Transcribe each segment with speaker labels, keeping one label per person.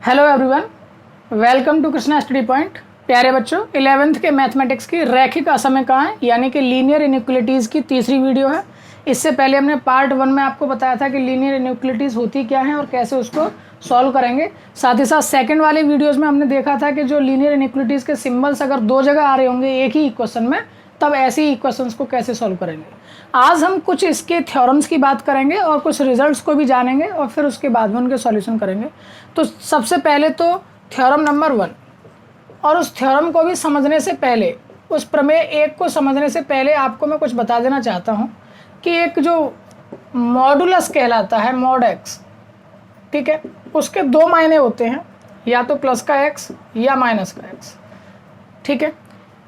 Speaker 1: Hello everyone, welcome to Krishna study point. प्यारे बच्चों, 11th के मैथमेटिक्स की रैखिक असमीकरण यानी कि लीनियर इनइक्वलिटीज़ की तीसरी वीडियो है। इससे पहले हमने पार्ट 1 में आपको बताया था कि लीनियर इनइक्वलिटीज़ होती क्या हैं और कैसे उसको सॉल्व करेंगे। साथ ही साथ सेकंड वाले वीडियोज़ में हमने देखा था कि जो लीनियर इनइक्वलिटीज़ के सिम्बल्स अगर दो जगह आ रहे होंगे एक ही इक्वेशन में, तब ऐसी इक्वेशंस को कैसे सॉल्व करेंगे। आज हम कुछ इसके थ्योरम्स की बात करेंगे और कुछ रिजल्ट्स को भी जानेंगे और फिर उसके बाद में उनके सॉल्यूशन करेंगे। तो सबसे पहले तो थ्योरम नंबर 1, और उस थ्योरम को भी समझने से पहले, उस प्रमेय एक को समझने से पहले आपको मैं कुछ बता देना चाहता हूँ कि एक जो मॉडुलस कहलाता है, मॉड एक्स, ठीक है, उसके दो मायने होते हैं, या तो प्लस का एक्स या माइनस का एक्स, ठीक है।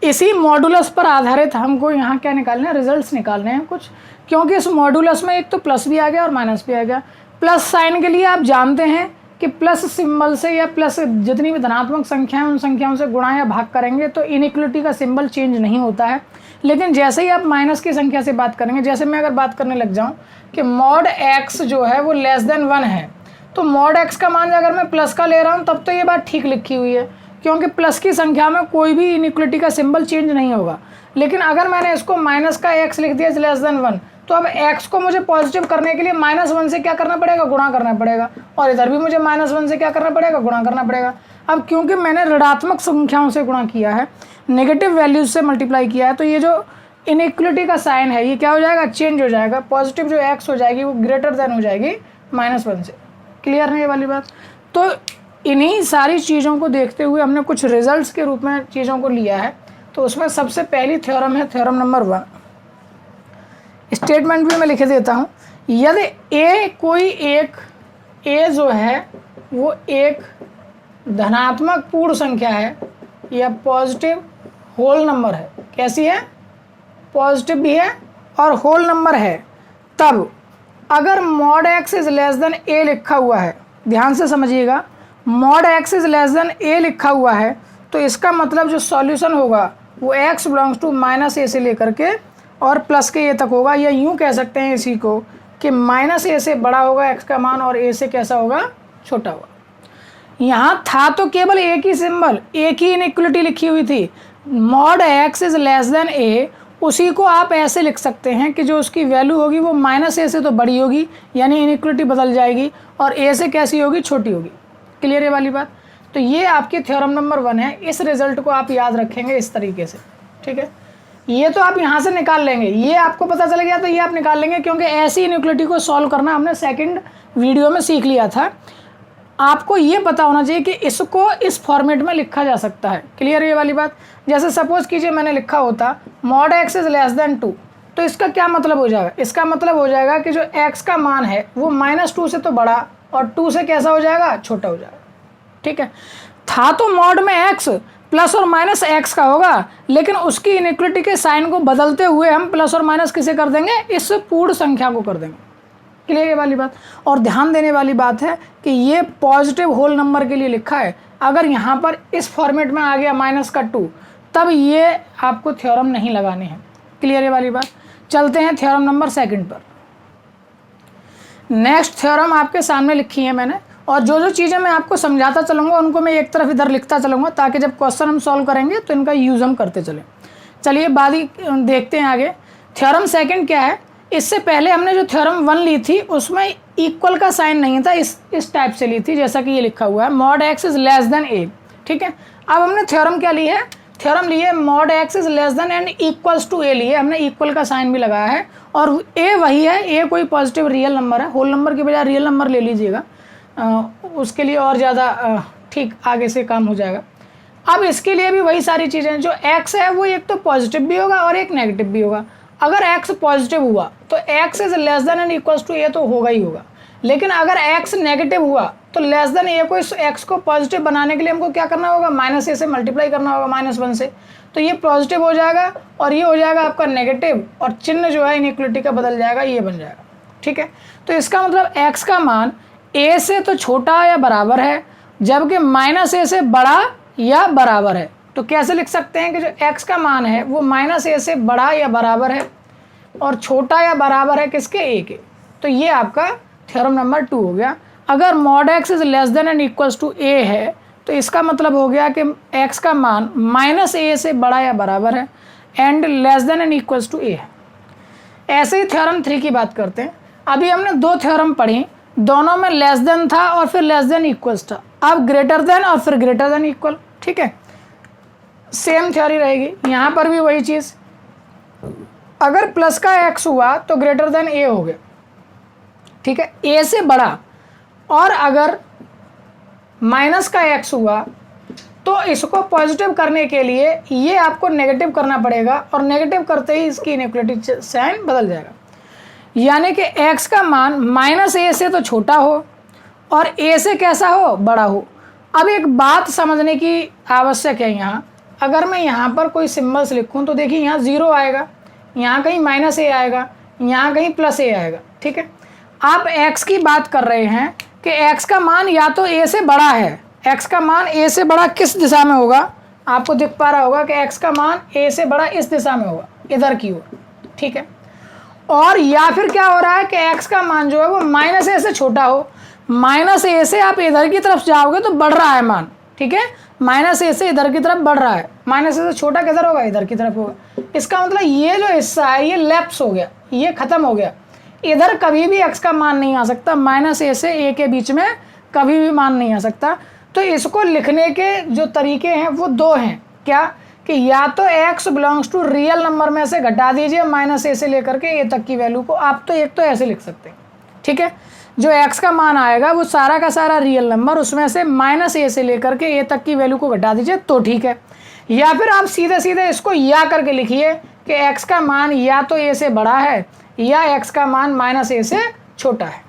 Speaker 1: इसी मॉडुलस पर आधारित हमको यहाँ क्या निकालना है, रिजल्ट्स निकालने हैं कुछ, क्योंकि इस मॉडुलस में एक तो प्लस भी आ गया और माइनस भी आ गया। प्लस साइन के लिए आप जानते हैं कि प्लस सिंबल से या प्लस जितनी भी धनात्मक संख्याएं उन संख्याओं से गुणा या भाग करेंगे तो इनइक्वलिटी का सिंबल चेंज नहीं होता है। लेकिन जैसे ही आप माइनस की संख्या से बात करेंगे, जैसे मैं अगर बात करने लग जाऊँ कि मॉड एक्स जो है वो लेस देन 1 है, तो मॉड एक्स का मान अगर मैं प्लस का ले रहा हूँ तब तो ये बात ठीक लिखी हुई है, क्योंकि प्लस की संख्या में कोई भी इनइक्वलिटी का सिंबल चेंज नहीं होगा। लेकिन अगर मैंने इसको माइनस का एक्स लिख दिया लेस देन 1, तो अब एक्स को मुझे पॉजिटिव करने के लिए -1 से क्या करना पड़ेगा, गुणा करना पड़ेगा, और इधर भी मुझे -1 से क्या करना पड़ेगा, गुणा करना पड़ेगा। अब क्योंकि मैंने ऋणात्मक संख्याओं से गुणा किया है, नेगेटिव वैल्यूज से मल्टीप्लाई किया है, तो ये जो इनइक्वलिटी का साइन है ये क्या हो जाएगा, चेंज हो जाएगा। पॉजिटिव जो एक्स हो जाएगी वो ग्रेटर देन हो जाएगी -1 से। क्लियर नहीं ये वाली बात? तो इन्हीं सारी चीज़ों को देखते हुए हमने कुछ रिजल्ट्स के रूप में चीज़ों को लिया है। तो उसमें सबसे पहली थ्योरम है थ्योरम नंबर 1। स्टेटमेंट भी मैं लिख देता हूँ। यदि ए जो है वो एक धनात्मक पूर्ण संख्या है या पॉजिटिव होल नंबर है, कैसी है, पॉजिटिव भी है और होल नंबर है, तब अगर mod x is less than a लिखा हुआ है, ध्यान से समझिएगा, mod x is less than a लिखा हुआ है, तो इसका मतलब जो सॉल्यूशन होगा वो एक्स बिलोंग्स टू -a से लेकर के और प्लस के ए तक होगा, या यूँ कह सकते हैं इसी को कि -a से बड़ा होगा एक्स का मान और ए से कैसा होगा, छोटा होगा। यहाँ था तो केवल एक ही सिंबल, एक ही इनइक्वलिटी लिखी हुई थी, mod x is less than a, उसी को आप ऐसे लिख सकते हैं कि जो उसकी वैल्यू होगी वो -a से तो बड़ी होगी, यानी इनइक्वलिटी बदल जाएगी, और ए से कैसी होगी, छोटी होगी। क्लियर है वाली बात? तो ये आपकी थ्योरम नंबर 1 है। इस रिजल्ट को आप याद रखेंगे इस तरीके से, ठीक है। ये तो आप यहाँ से निकाल लेंगे, ये आपको पता चल गया तो ये आप निकाल लेंगे, क्योंकि ऐसी इनइक्वलिटी को सॉल्व करना हमने सेकंड वीडियो में सीख लिया था। आपको ये पता होना चाहिए कि इसको इस फॉर्मेट में लिखा जा सकता है। क्लियर है ये वाली बात? जैसे सपोज कीजिए मैंने लिखा होता mod x is less then 2, तो इसका क्या मतलब हो जाएगा, इसका मतलब हो जाएगा कि जो एक्स का मान है वो -2 से तो बड़ा और 2 से कैसा हो जाएगा, छोटा हो जाएगा, ठीक है। था तो मॉड में एक्स प्लस और माइनस एक्स का होगा, लेकिन उसकी इनइक्वलिटी के साइन को बदलते हुए हम प्लस और माइनस किसे कर देंगे, इस पूर्ण संख्या को कर देंगे। क्लियर ये वाली बात? और ध्यान देने वाली बात है कि ये पॉजिटिव होल नंबर के लिए लिखा है। अगर यहाँ पर इस फॉर्मेट में आ गया -2, तब ये आपको थ्योरम नहीं लगाने हैं। क्लियर ये वाली बात? चलते हैं थ्योरम नंबर 2 पर। नेक्स्ट थ्योरम आपके सामने लिखी है मैंने, और जो जो चीज़ें मैं आपको समझाता चलूँगा उनको मैं एक तरफ इधर लिखता चलूँगा, ताकि जब क्वेश्चन हम सॉल्व करेंगे तो इनका यूज़ हम करते चलें। चलिए बारी देखते हैं आगे। थ्योरम 2 क्या है? इससे पहले हमने जो थ्योरम 1 ली थी उसमें इक्वल का साइन नहीं था, इस टाइप से ली थी, जैसा कि ये लिखा हुआ है mod x is less than a, ठीक है। अब हमने थ्योरम क्या ली है, थ्योरम लिए mod x is less than and equals to a लिए, हमने इक्वल का साइन भी लगाया है, और ए वही है, ए कोई पॉजिटिव रियल नंबर है, होल नंबर के बजाय रियल नंबर ले लीजिएगा, उसके लिए और ज़्यादा ठीक आगे से काम हो जाएगा। अब इसके लिए भी वही सारी चीज़ें, जो x है वो एक तो पॉजिटिव भी होगा और एक नेगेटिव भी होगा। अगर x पॉजिटिव हुआ तो x is less than and equals to a तो होगा ही होगा, लेकिन अगर x नेगेटिव हुआ तो लेस देन ए को, इस x को पॉजिटिव बनाने के लिए हमको क्या करना होगा, -a से मल्टीप्लाई करना होगा -1 से, तो ये पॉजिटिव हो जाएगा और ये हो जाएगा आपका नेगेटिव, और चिन्ह जो है इनइक्वलिटी का बदल जाएगा, ये बन जाएगा, ठीक है। तो इसका मतलब x का मान a से तो छोटा या बराबर है, जबकि -a से बड़ा या बराबर है। तो कैसे लिख सकते हैं कि जो x का मान है वो -a से बड़ा या बराबर है और छोटा या बराबर है किसके, a के। तो ये आपका थ्योरम नंबर 2 हो गया। अगर mod x is less than and equals to a है तो इसका मतलब हो गया कि एक्स का मान माइनस ए से बड़ा या बराबर है and less than and equals to a है। ऐसे ही थ्योरम 3 की बात करते हैं। अभी हमने 2 थ्योरम पढ़ी, दोनों में लेस देन था और फिर लेस देन इक्वल्स था, अब ग्रेटर देन और फिर ग्रेटर देन इक्वल। ठीक है, सेम थ्योरी रहेगी यहाँ पर भी वही चीज़। अगर प्लस का एक्स हुआ तो ग्रेटर देन ए हो गया, ठीक है, ए से बड़ा। और अगर माइनस का एक्स हुआ तो इसको पॉजिटिव करने के लिए ये आपको नेगेटिव करना पड़ेगा और नेगेटिव करते ही इसकी इनइक्वलिटी साइन बदल जाएगा। यानी कि x का मान माइनस ए से तो छोटा हो और a से कैसा हो, बड़ा हो। अब एक बात समझने की आवश्यक है यहाँ, अगर मैं यहाँ पर कोई सिम्बल्स लिखूँ तो देखिए यहाँ 0 आएगा, यहाँ कहीं माइनस ए आएगा, यहाँ कहीं प्लस ए आएगा। ठीक है, आप x की बात कर रहे हैं कि x का मान या तो a से बड़ा है, x का मान a से बड़ा किस दिशा में होगा, आपको दिख पा रहा होगा कि x का मान a से बड़ा इस दिशा में होगा, इधर की ओर। ठीक है, और या फिर क्या हो रहा है कि x का मान जो है वो माइनस ए से छोटा हो, माइनस ए से आप इधर की तरफ जाओगे तो बढ़ रहा है मान। ठीक है, माइनस ए से इधर की तरफ बढ़ रहा है, माइनस ए से छोटा किधर होगा, इधर की तरफ होगा। इसका मतलब ये जो हिस्सा है ये लैप्स हो गया, ये खत्म हो गया, इधर कभी भी x का मान नहीं आ सकता, माइनस ए से a के बीच में कभी भी मान नहीं आ सकता। तो इसको लिखने के जो तरीके हैं वो 2 हैं, क्या कि या तो x belongs to real number में से घटा दीजिए माइनस ए से लेकर के ए तक की वैल्यू को, आप तो एक तो ऐसे लिख सकते हैं। ठीक है, जो x का मान आएगा वो सारा का सारा रियल नंबर, उसमें से माइनस ए से लेकर के ए तक की वैल्यू को घटा दीजिए तो ठीक है। या फिर आप सीधे सीधे इसको या करके लिखिए कि x का मान या तो a से बड़ा है या x का मान माइनस ए से छोटा है।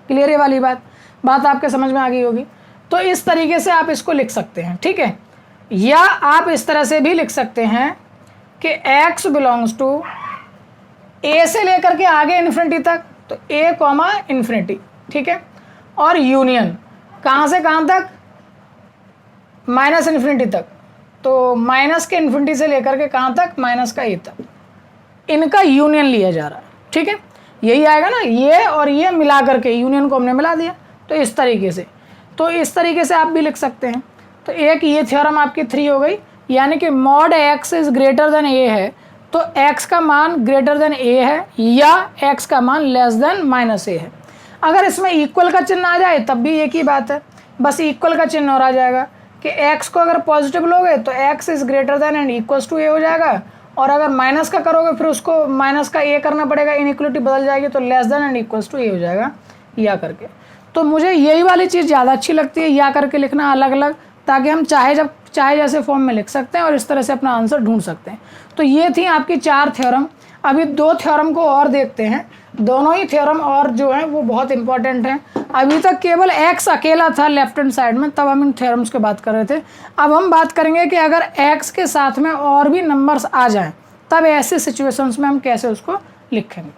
Speaker 1: क्लियर है वाली बात आपके समझ में आ गई होगी। तो इस तरीके से आप इसको लिख सकते हैं। ठीक है, या आप इस तरह से भी लिख सकते हैं कि x बिलोंग्स टू a से लेकर के आगे इन्फिनिटी तक, तो a कॉमा इन्फिनिटी। ठीक है, और यूनियन कहाँ से कहाँ तक, माइनस इन्फिनिटी तक, तो माइनस के इन्फिनिटी से लेकर के कहाँ तक, माइनस का a तक, इनका यूनियन लिया जा रहा है। ठीक है, यही आएगा ना, ये और ये मिला करके यूनियन को हमने मिला दिया। तो इस तरीके से आप भी लिख सकते हैं। तो एक ये थ्योरम आपकी 3 हो गई, यानी कि mod x is greater then a है तो x का मान ग्रेटर देन a है या x का मान लेस देन माइनस a है। अगर इसमें इक्वल का चिन्ह आ जाए तब भी एक ही बात है, बस इक्वल का चिन्ह और आ जाएगा कि x को अगर पॉजिटिव लोगे तो x is greater than and equals to a हो जाएगा, और अगर माइनस का करोगे फिर उसको माइनस का a करना पड़ेगा, इनइक्वलिटी बदल जाएगी तो less than and equals to a हो जाएगा या करके। तो मुझे यही वाली चीज़ ज़्यादा अच्छी लगती है, या करके लिखना अलग अलग, ताकि हम चाहे जैसे फॉर्म में लिख सकते हैं और इस तरह से अपना आंसर ढूंढ सकते हैं। तो ये थी आपकी 4 थ्योरम। अभी 2 थ्योरम को और देखते हैं, दोनों ही थ्योरम और जो हैं वो बहुत इंपॉर्टेंट हैं। अभी तक केवल x अकेला था लेफ्ट हैंड साइड में, तब हम इन थ्योरम्स की बात कर रहे थे। अब हम बात करेंगे कि अगर x के साथ में और भी नंबर्स आ जाएं तब ऐसे सिचुएशंस में हम कैसे उसको लिखेंगे।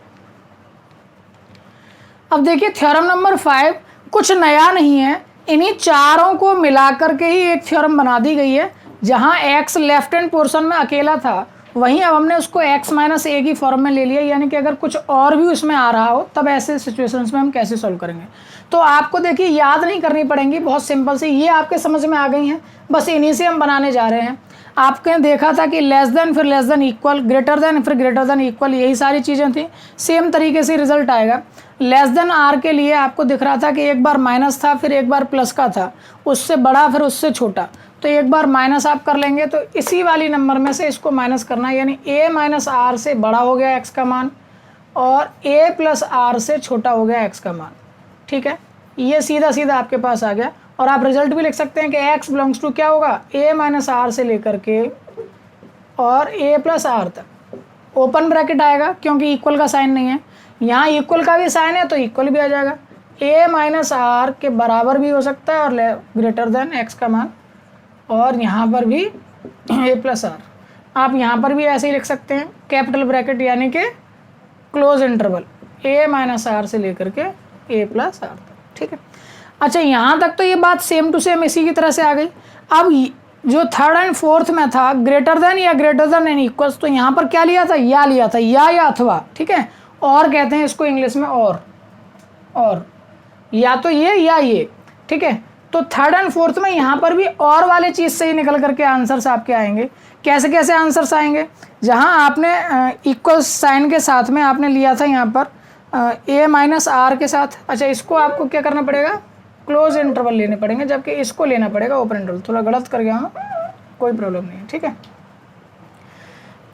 Speaker 1: अब देखिए थ्योरम नंबर 5 कुछ नया नहीं है, इन्हीं चारों को मिलाकर के ही एक थ्योरम बना दी गई है। जहां x लेफ्ट हैंड पोर्शन में अकेला था वहीं अब हमने उसको x माइनस ए की फॉर्म में ले लिया, यानी कि अगर कुछ और भी उसमें आ रहा हो तब ऐसे सिचुएशंस में हम कैसे सॉल्व करेंगे। तो आपको देखिए याद नहीं करनी पड़ेंगी, बहुत सिंपल सी ये आपके समझ में आ गई हैं, बस इन्हीं से हम बनाने जा रहे हैं। आपने देखा था कि लेस देन फिर less than equal, greater than फिर ग्रेटर देन इक्वल, यही सारी चीज़ें थी। सेम तरीके से रिजल्ट आएगा। लेस देन आर के लिए आपको दिख रहा था कि एक बार माइनस था फिर एक बार प्लस का था, उससे बड़ा फिर उससे छोटा, तो एक बार माइनस आप कर लेंगे तो इसी वाली नंबर में से इसको माइनस करना है, यानी a माइनस आर से बड़ा हो गया x का मान और a प्लस आर से छोटा हो गया x का मान। ठीक है, ये सीधा सीधा आपके पास आ गया। और आप रिजल्ट भी लिख सकते हैं कि x बिलोंग्स टू क्या होगा, a माइनस आर से लेकर के और a प्लस आर तक, ओपन ब्रैकेट आएगा क्योंकि इक्वल का साइन नहीं है, यहाँ इक्वल का भी साइन है तो इक्वल भी आ जाएगा। a माइनस आर के बराबर भी हो सकता है और ग्रेटर देन x का मान, और यहाँ पर भी a प्लस आर। आप यहाँ पर भी ऐसे ही लिख सकते हैं, कैपिटल ब्रैकेट यानी कि close interval a minus r से लेकर के a प्लस आर तक। ठीक है, अच्छा यहाँ तक तो ये बात सेम टू सेम इसी की तरह से आ गई। अब जो थर्ड एंड फोर्थ में था ग्रेटर देन या ग्रेटर देन एंड इक्वल्स, तो यहाँ पर क्या लिया था, या लिया था, या अथवा। ठीक है, और कहते हैं इसको इंग्लिश में और या तो ये या ये, ठीक है। तो थर्ड एंड फोर्थ में यहाँ पर भी और वाले चीज़ से ही निकल करके आंसर्स आपके आएंगे। कैसे कैसे आंसर्स आएंगे, जहाँ आपने इक्वल साइन के साथ में आपने लिया था यहाँ पर ए माइनस आर के साथ, अच्छा इसको आपको क्या करना पड़ेगा, क्लोज इंटरवल लेने पड़ेंगे, जबकि इसको लेना पड़ेगा ओपन इंटरवल। थोड़ा गलत कर गया हूँ, कोई प्रॉब्लम नहीं है, ठीक है।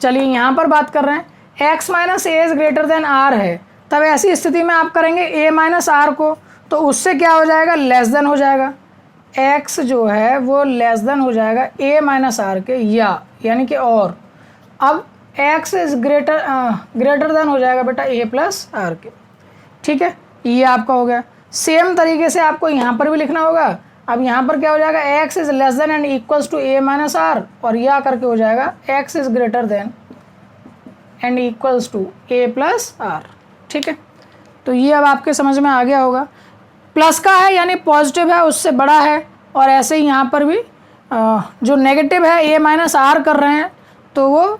Speaker 1: चलिए यहाँ पर बात कर रहे हैं x minus a is greater than r है, तब ऐसी स्थिति में आप करेंगे a माइनस आर को, तो उससे क्या हो जाएगा, लेस देन हो जाएगा। x जो है वो लेस देन हो जाएगा a माइनस आर के, या यानी कि और। अब x इज़ ग्रेटर देन हो जाएगा बेटा a प्लस आर के, ठीक है। ये आपका हो गया। सेम तरीके से आपको यहाँ पर भी लिखना होगा। अब यहाँ पर क्या हो जाएगा, x is less than and equals to a minus r, और यह करके हो जाएगा x is greater than and equals to a plus r, ठीक है। तो ये अब आपके समझ में आ गया होगा। प्लस का है यानी पॉजिटिव है उससे बड़ा है, और ऐसे ही यहाँ पर भी जो नेगेटिव है a माइनस आर कर रहे हैं तो वो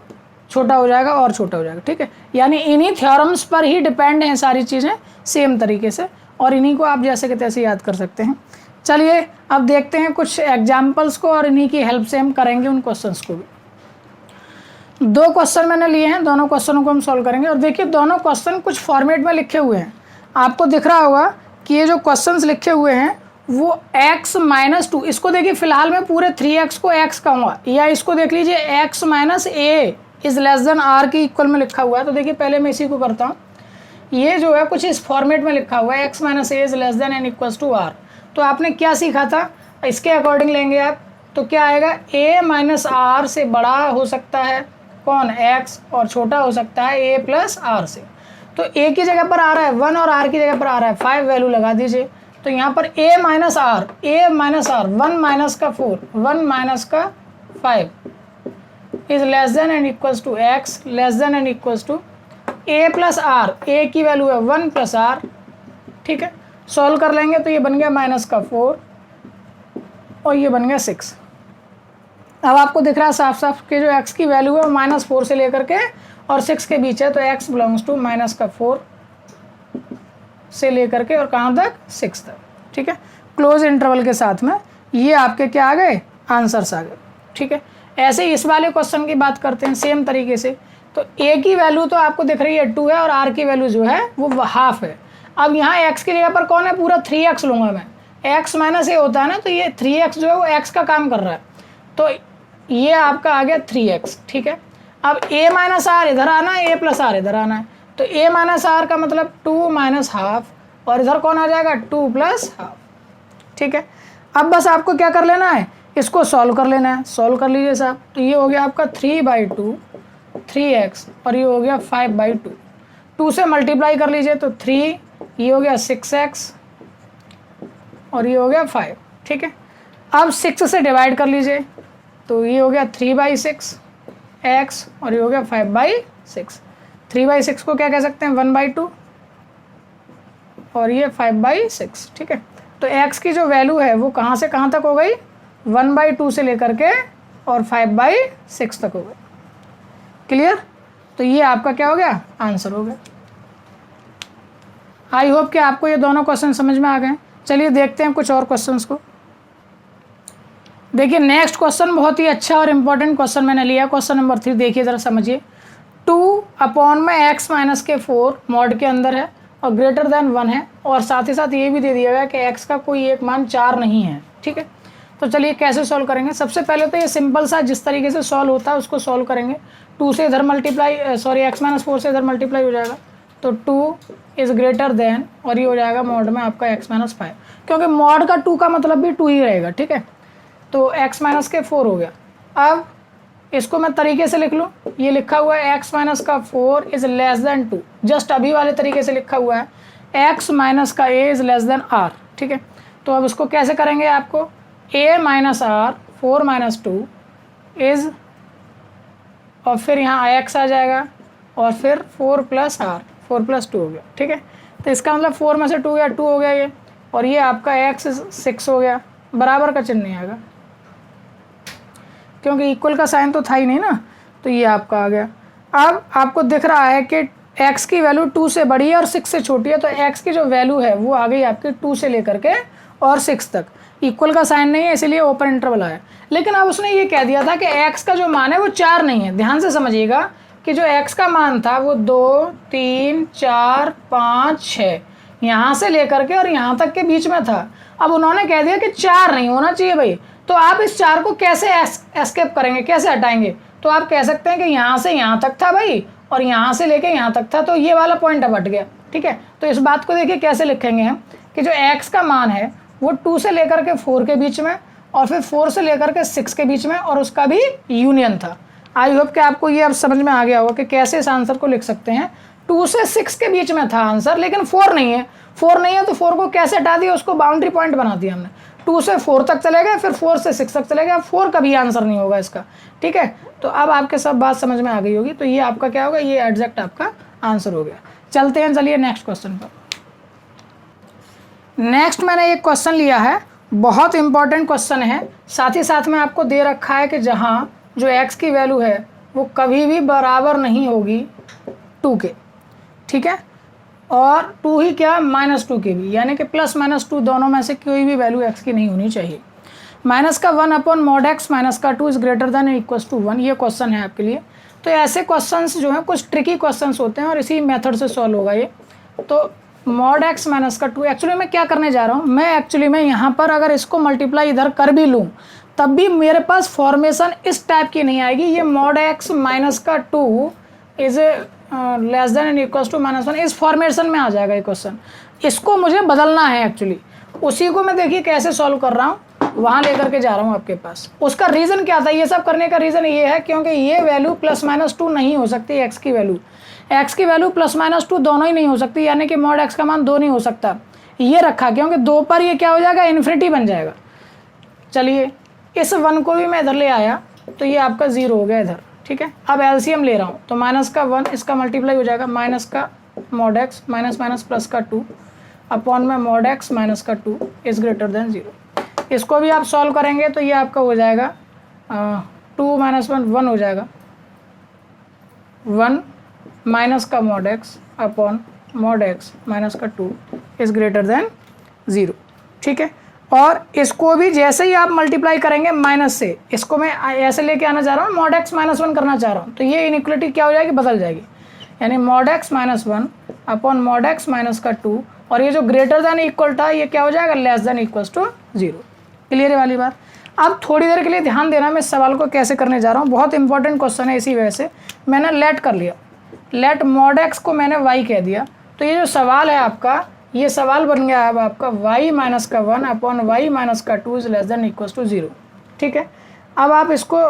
Speaker 1: छोटा हो जाएगा और छोटा हो जाएगा, ठीक है। यानी इन्हीं थ्योरम्स पर ही डिपेंड हैं सारी चीज़ें सेम तरीके से, और इन्हीं को आप जैसे कि तैसे याद कर सकते हैं। चलिए अब देखते हैं कुछ एग्जाम्पल्स को, और इन्हीं की हेल्प से हम करेंगे उन क्वेश्चंस को भी। दो क्वेश्चन मैंने लिए हैं, दोनों क्वेश्चनों को हम सॉल्व करेंगे। और देखिए दोनों क्वेश्चन कुछ फॉर्मेट में लिखे हुए हैं, आपको दिख रहा होगा कि ये जो क्वेश्चंस लिखे हुए हैं वो x माइनस 2, इसको देखिए फिलहाल मैं पूरे 3x को x कहूँगा, या इसको देख लीजिए x minus a is less than r के इक्वल में लिखा हुआ है। तो देखिए पहले मैं इसी को करता हूँ। ये जो है कुछ इस फॉर्मेट में लिखा हुआ है x minus a is less than and equals to r. तो आपने क्या सीखा था, इसके अकॉर्डिंग लेंगे आप, तो क्या आएगा, a माइनस आर से बड़ा हो सकता है कौन, x, और छोटा हो सकता है a प्लस आर से। तो a की जगह पर आ रहा है 1 और r की जगह पर आ रहा है 5, वैल्यू लगा दीजिए। तो यहाँ पर a माइनस आर, 1 माइनस का 4, 1 माइनस का 5 is less than and equals to x less than and equals to a plus r, a की वैल्यू है 1 प्लस आर, ठीक है। सॉल्व कर लेंगे तो ये बन गया माइनस का 4 और ये बन गया 6। अब आपको दिख रहा है साफ साफ कि जो x की वैल्यू है वो -4 से लेकर के और 6 के बीच है, तो x बिलोंग्स टू माइनस का 4 से लेकर के और कहाँ तक, 6 तक, ठीक है। क्लोज इंटरवल के साथ में ये आपके क्या आ गए, आंसर्स आ गए, ठीक है। ऐसे ही इस वाले क्वेश्चन की बात करते हैं सेम तरीके से। तो a की वैल्यू तो आपको दिख रही है 2 है, और r की वैल्यू जो है वो हाफ है। अब यहाँ x की जगह पर कौन है, पूरा 3x लूँगा मैं, x माइनस ए होता है ना, तो ये 3x जो है वो x का काम कर रहा है, तो ये आपका आ गया 3x, ठीक है। अब a माइनस आर इधर आना है, a प्लस आर इधर आना है, तो a माइनस आर का मतलब 2 माइनस हाफ, और इधर कौन आ जाएगा, 2 प्लस हाफ, ठीक है। अब बस आपको क्या कर लेना है, इसको सॉल्व कर लेना है। सॉल्व कर लीजिए साहब, तो ये हो गया आपका 3/2 3x, और ये हो गया 5/2, 2 से मल्टीप्लाई कर लीजिए तो 3, ये हो गया 6x, और ये हो गया 5, ठीक है। अब 6 से डिवाइड कर लीजिए तो ये हो गया 3/6 x, और ये हो गया 5/6। 3/6 को क्या कह सकते हैं, 1/2, और ये 5/6, ठीक है। तो x की जो वैल्यू है वो कहाँ से कहाँ तक हो गई, 1/2 से लेकर के और 5/6 तक हो गई, क्लियर। तो ये आपका क्या हो गया, आंसर हो गया। आई होप कि आपको ये दोनों क्वेश्चन समझ में आ गए। चलिए देखते हैं कुछ और क्वेश्चंस को। देखिए नेक्स्ट क्वेश्चन बहुत ही अच्छा और इम्पोर्टेंट क्वेश्चन मैंने लिया, क्वेश्चन नंबर 3। देखिए ज़रा समझिए, 2 में x माइनस के 4 मॉड के अंदर है और ग्रेटर देन 1 है, और साथ ही साथ ये भी दे दिया गया कि x का कोई एक मान 4 नहीं है, ठीक है। तो चलिए कैसे सॉल्व करेंगे। सबसे पहले तो ये सिंपल सा जिस तरीके से सॉल्व होता है उसको सॉल्व करेंगे। 2 से इधर मल्टीप्लाई, x माइनस 4 से इधर मल्टीप्लाई हो जाएगा, तो 2 इज़ ग्रेटर देन, और ये हो जाएगा मॉड में आपका x माइनस 5, क्योंकि मॉड का 2 का मतलब भी 2 ही रहेगा, ठीक है। तो x माइनस के 4 हो गया। अब इसको मैं तरीके से लिख लूँ, ये लिखा हुआ है x माइनस का 4 इज़ लेस देन 2, जस्ट अभी वाले तरीके से लिखा हुआ है x माइनस का a is less then r, ठीक है। तो अब इसको कैसे करेंगे, आपको a minus r 4 minus 2 is, और फिर यहाँ x आ जाएगा, और फिर 4 प्लस r, 4 प्लस 2 हो गया, ठीक है। तो इसका मतलब 4 में से 2 गया, 2 हो गया ये, और ये आपका x 6 हो गया, बराबर का चिन्ह नहीं आएगा क्योंकि इक्वल का साइन तो था ही नहीं ना, तो ये आपका आ गया। अब आपको दिख रहा है कि x की वैल्यू 2 से बड़ी है और 6 से छोटी है, तो x की जो वैल्यू है वो आ गई आपकी 2 से लेकर के और 6 तक। इक्वल का साइन नहीं है इसलिए ओपन इंटरवल आया। लेकिन अब उसने ये कह दिया था कि x का जो मान है वो 4 नहीं है। ध्यान से समझिएगा कि जो x का मान था वो 2, 3, 4, 5, 6 यहाँ से लेकर के और यहाँ तक के बीच में था। अब उन्होंने कह दिया कि 4 नहीं होना चाहिए भाई, तो आप इस 4 को कैसे एस्केप करेंगे, कैसे हटाएंगे? तो आप कह सकते हैं कि यहाँ से यहाँ तक था भाई और यहाँ से लेके यहाँ तक था, तो ये वाला पॉइंट अब हट गया। ठीक है, तो इस बात को देखिए कैसे लिखेंगे हम कि जो x का मान है वो 2 से लेकर के 4 के बीच में और फिर 4 से लेकर के 6 के बीच में और उसका भी यूनियन था। आई होप कि आपको ये अब समझ में आ गया होगा कि कैसे इस आंसर को लिख सकते हैं। 2 से 6 के बीच में था आंसर, लेकिन 4 नहीं है। 4 नहीं है तो 4 को कैसे हटा दिया, उसको बाउंड्री पॉइंट बना दिया हमने। 2 से 4 तक चले गए, फिर 4 से 6 तक चले गए। अब 4 कभी आंसर नहीं होगा इसका। ठीक है, तो अब आपके सब बात समझ में आ गई होगी। तो ये आपका क्या होगा, ये एग्जैक्ट आपका आंसर हो गया। चलते हैं, चलिए नेक्स्ट क्वेश्चन पर। नेक्स्ट मैंने एक क्वेश्चन लिया है, बहुत इंपॉर्टेंट क्वेश्चन है। साथ ही साथ में आपको दे रखा है कि जहाँ जो x की वैल्यू है वो कभी भी बराबर नहीं होगी 2 के। ठीक है, और 2 ही क्या, -2 के भी, यानी कि +-2 दोनों में से कोई भी वैल्यू x की नहीं होनी चाहिए। -1/mod x -2 is greater than equal to 1, ये क्वेश्चन है आपके लिए। तो ऐसे क्वेश्चंस जो हैं कुछ ट्रिकी क्वेश्चंस होते हैं और इसी मेथड से सॉल्व होगा ये। तो mod x -2 एक्चुअली मैं क्या करने जा रहा हूँ, मैं एक्चुअली में यहाँ पर अगर इसको मल्टीप्लाई इधर कर भी लूँ तब भी मेरे पास फॉर्मेशन इस टाइप की नहीं आएगी। ये mod x -2 is less than and equal to -1 इस फॉर्मेशन में आ जाएगा ये क्वेश्चन। इसको मुझे बदलना है एक्चुअली, उसी को मैं देखिए कैसे सॉल्व कर रहा हूँ, वहाँ लेकर के जा रहा हूँ आपके पास। उसका रीज़न क्या था, ये सब करने का रीज़न ये है क्योंकि ये वैल्यू +-2 नहीं हो सकती। x की वैल्यू +-2 दोनों ही नहीं हो सकती, यानी कि mod x का मान 2 नहीं हो सकता। ये रखा क्योंकि 2 पर ये क्या हो जाएगा, इन्फिनिटी बन जाएगा। चलिए इस 1 को भी मैं इधर ले आया तो ये आपका 0 हो गया इधर। ठीक है, अब एलसीएम ले रहा हूँ तो -1 इसका मल्टीप्लाई हो जाएगा, माइनस का mod x -+2 अपॉन में mod x -2 is greater then 0। इसको भी आप सॉल्व करेंगे तो ये आपका हो जाएगा 2 - 1 हो जाएगा, 1 माइनस का mod x upon mod x -2 is greater then 0। ठीक है, और इसको भी जैसे ही आप मल्टीप्लाई करेंगे माइनस से, इसको मैं ऐसे लेके आना चाह रहा हूँ, mod x -1 करना चाह रहा हूँ, तो ये इनइक्वलिटी क्या हो जाएगी, बदल जाएगी। यानी mod x -1 upon mod x -2 और ये जो ग्रेटर देन इक्वल था ये क्या हो जाएगा, less than equal to 0। Clear है वाली बात। अब थोड़ी देर के लिए ध्यान देना, मैं सवाल को कैसे करने जा रहा हूँ, बहुत इंपॉर्टेंट क्वेश्चन है। इसी वजह से मैंने लेट कर लिया, लेट mod x को मैंने y कह दिया। तो ये जो सवाल है आपका, ये सवाल बन गया अब आपका y -1 upon y -2 is less than equal to 0। ठीक है, अब आप इसको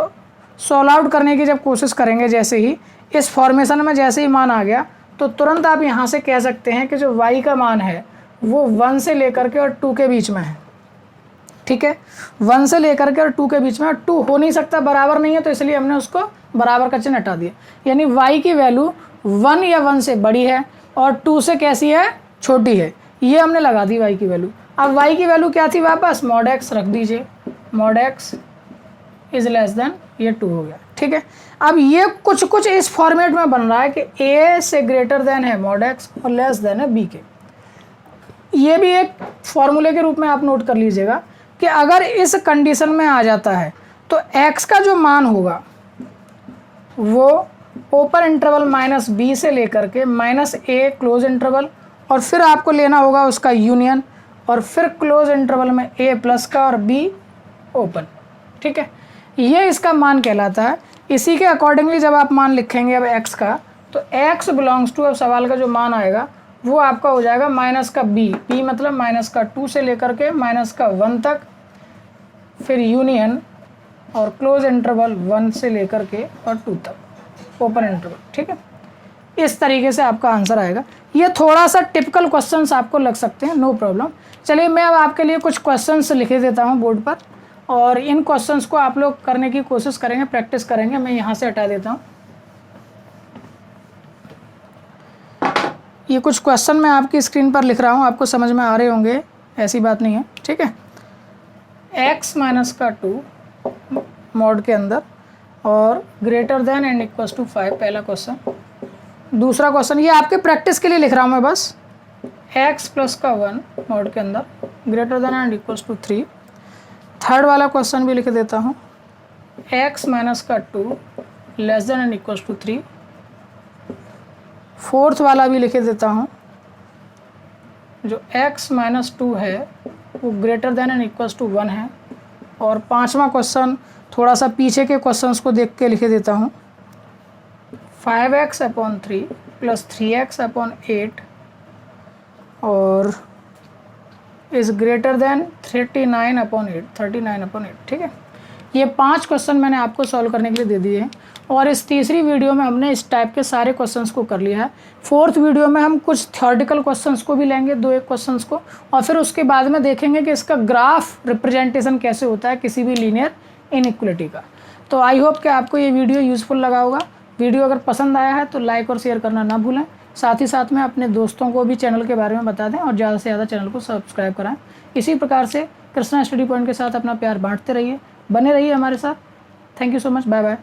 Speaker 1: सॉल्व आउट करने की जब कोशिश करेंगे, जैसे ही इस फॉर्मेशन में जैसे ही मान आ गया तो तुरंत आप यहाँ से कह सकते हैं कि जो y का मान है वो 1 से लेकर के और 2 के बीच में है। ठीक है, 1 से लेकर के और 2 के बीच में, 2 हो नहीं सकता, बराबर नहीं है, तो इसलिए हमने उसको बराबर का चिन्ह हटा दिया। यानी y की वैल्यू 1 या 1 से बड़ी है और 2 से कैसी है, छोटी है, ये हमने लगा दी y की वैल्यू। अब y की वैल्यू क्या थी, वापस mod x रख दीजिए, mod x is less then, ये 2 हो गया। ठीक है, अब ये कुछ इस फॉर्मेट में बन रहा है कि a से ग्रेटर देन है mod x और लेस देन है b के। ये भी एक फॉर्मूले के रूप में आप नोट कर लीजिएगा कि अगर इस कंडीशन में आ जाता है तो x का जो मान होगा वो ओपन इंटरवल -b से लेकर के -a क्लोज इंटरवल और फिर आपको लेना होगा उसका यूनियन और फिर क्लोज इंटरवल में a प्लस का और b ओपन। ठीक है, ये इसका मान कहलाता है। इसी के अकॉर्डिंगली जब आप मान लिखेंगे अब x का, तो x बिलोंग्स टू, अब सवाल का जो मान आएगा वो आपका हो जाएगा माइनस का b मतलब -2 से लेकर के -1 तक, फिर यूनियन और क्लोज इंटरवल 1 से लेकर के और 2 तक ओपन इंटरवल। ठीक है, इस तरीके से आपका आंसर आएगा। ये थोड़ा सा टिपिकल क्वेश्चंस आपको लग सकते हैं, नो प्रॉब्लम। चलिए मैं अब आपके लिए कुछ क्वेश्चंस लिखे देता हूँ बोर्ड पर और इन क्वेश्चंस को आप लोग करने की कोशिश करेंगे, प्रैक्टिस करेंगे। मैं यहाँ से हटा देता हूँ। ये कुछ क्वेश्चन मैं आपकी स्क्रीन पर लिख रहा हूँ, आपको समझ में आ रहे होंगे, ऐसी बात नहीं है। ठीक है, x -2 मॉड के अंदर और greater than and equals to 5, पहला क्वेश्चन। दूसरा क्वेश्चन, ये आपके प्रैक्टिस के लिए लिख रहा हूँ मैं बस। x प्लस का 1 मॉड के अंदर greater than and equals to 3। Third वाला क्वेश्चन भी लिख देता हूँ, x माइनस का 2 less than and equals to 3। Fourth वाला भी लिख देता हूँ, जो x माइनस 2 है वो greater than and equals to 1 है। और पांचवा क्वेश्चन थोड़ा सा पीछे के क्वेश्चंस को देख के लिख देता हूँ, 5x upon 3 plus 3x upon 8 और इज ग्रेटर देन 39 अपॉन 8। ठीक है, ये 5 क्वेश्चन मैंने आपको सॉल्व करने के लिए दे दिए हैं और इस तीसरी वीडियो में हमने इस टाइप के सारे क्वेश्चंस को कर लिया है। फोर्थ वीडियो में हम कुछ थ्योरेटिकल क्वेश्चंस को भी लेंगे, 2-1 क्वेश्चंस को, और फिर उसके बाद में देखेंगे कि इसका ग्राफ रिप्रेजेंटेशन कैसे होता है किसी भी लीनियर इनइक्वलिटी का। तो आई होप कि आपको ये वीडियो यूज़फुल लगा होगा। वीडियो अगर पसंद आया है तो लाइक और शेयर करना ना भूलें। साथ ही साथ में अपने दोस्तों को भी चैनल के बारे में बता दें और ज़्यादा से ज़्यादा चैनल को सब्सक्राइब कराएं। इसी प्रकार से कृष्णा स्टडी पॉइंट के साथ अपना प्यार बांटते रहिए, बने रहिए हमारे साथ। Thank you so much, bye bye.